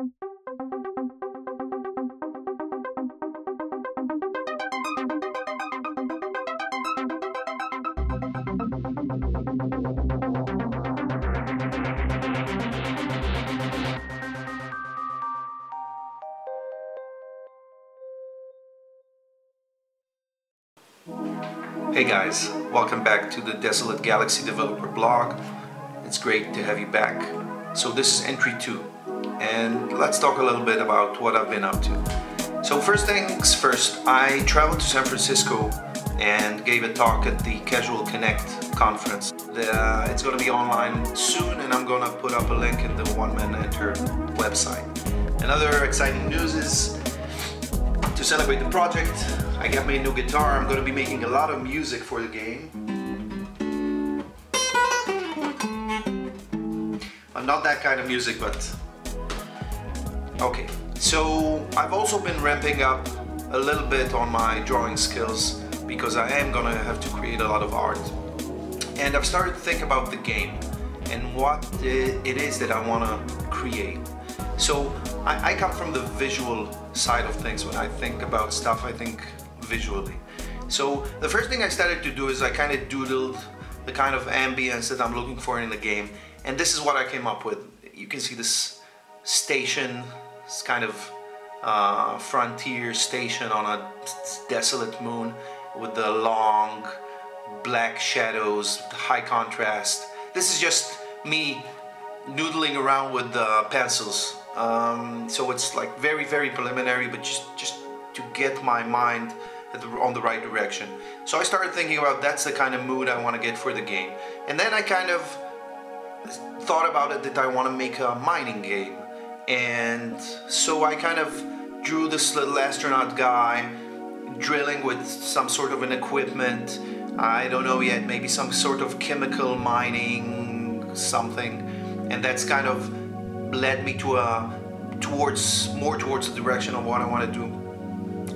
Hey guys, welcome back to the Desolate Galaxy developer blog. It's great to have you back. So this is entry 2 and let's talk a little bit about what I've been up to. So first things first, I traveled to San Francisco and gave a talk at the Casual Connect conference. It's going to be online soon and I'm going to put up a link in the One Man Enter website. Another exciting news is to celebrate the project, I got my new guitar. I'm going to be making a lot of music for the game. Not that kind of music, but okay. So I've also been ramping up a little bit on my drawing skills because I am going to have to create a lot of art. And I've started to think about the game and what it is that I want to create. So I come from the visual side of things. When I think about stuff, I think visually. So the first thing I started to do is I kind of doodled the kind of ambience that I'm looking for in the game, and this is what I came up with. You can see this station, this kind of frontier station on a desolate moon with the long black shadows, high contrast. This is just me noodling around with the pencils. So it's like very preliminary, but just to get my mind on the right direction. So I started thinking about that's the kind of mood I want to get for the game. And then I kind of thought about it that I want to make a mining game. And so I kind of drew this little astronaut guy drilling with some sort of an equipment. I don't know yet, maybe some sort of chemical mining something. And that's kind of led me to more towards the direction of what I want to do.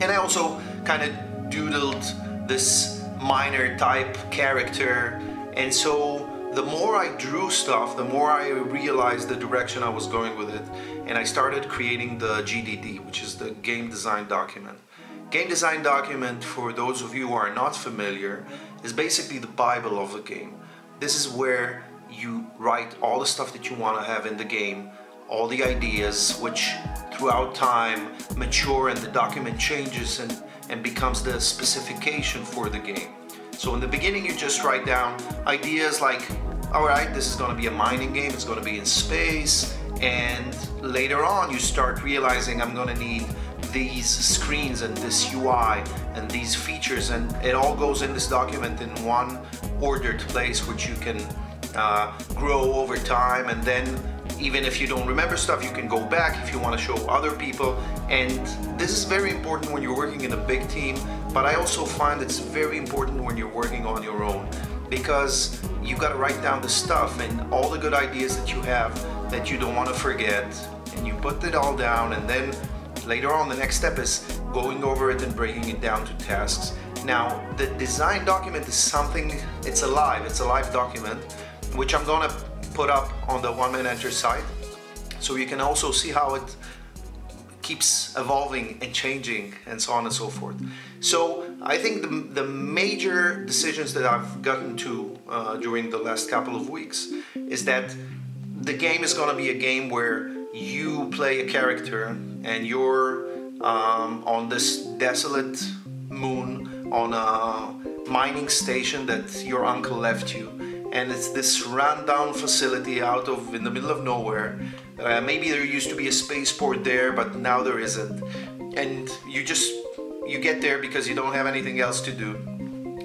And I also kind of doodled this miner type character, and so the more I drew stuff, the more I realized the direction I was going with it, and I started creating the GDD, which is the game design document. Game design document, for those of you who are not familiar, is basically the Bible of the game. This is where you write all the stuff that you want to have in the game, all the ideas which throughout time mature and the document changes and becomes the specification for the game. So in the beginning you just write down ideas like, alright, this is going to be a mining game, it's going to be in space, and later on you start realizing I'm going to need these screens and this UI and these features, and it all goes in this document in one ordered place which you can grow over time. And then even if you don't remember stuff, you can go back if you want to show other people. And this is very important when you're working in a big team, but I also find it's very important when you're working on your own, because you got to write down the stuff and all the good ideas that you have that you don't want to forget, and you put it all down, and then later on the next step is going over it and breaking it down to tasks. Now the design document is something, it's a live document, which I'm gonna put up on the One Man Enter site, so you can also see how it keeps evolving and changing and so on and so forth. So I think the major decisions that I've gotten to during the last couple of weeks is that the game is going to be a game where you play a character and you're on this desolate moon on a mining station that your uncle left you. And it's this rundown facility in the middle of nowhere. Maybe there used to be a spaceport there, but now there isn't. And you get there because you don't have anything else to do.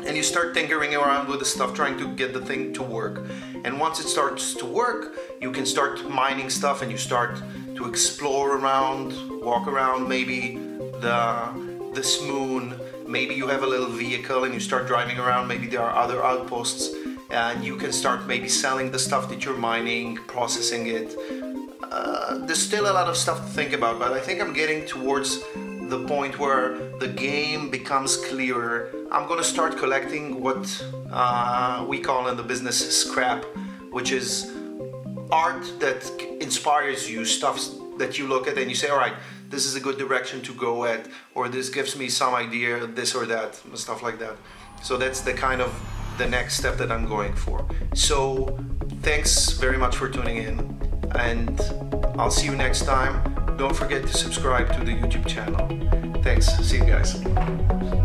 And you start tinkering around with the stuff, trying to get the thing to work. And once it starts to work, you can start mining stuff and you start to explore around, walk around maybe this moon. Maybe you have a little vehicle and you start driving around. Maybe there are other outposts. And you can start maybe selling the stuff that you're mining, processing it. There's still a lot of stuff to think about, but I think I'm getting towards the point where the game becomes clearer. I'm gonna start collecting what we call in the business scrap, which is art that inspires you, stuff that you look at and you say, all right, this is a good direction to go at, or this gives me some idea, this or that, stuff like that. So that's the kind of the next step that I'm going for. So thanks very much for tuning in, and I'll see you next time. Don't forget to subscribe to the YouTube channel. Thanks, see you guys.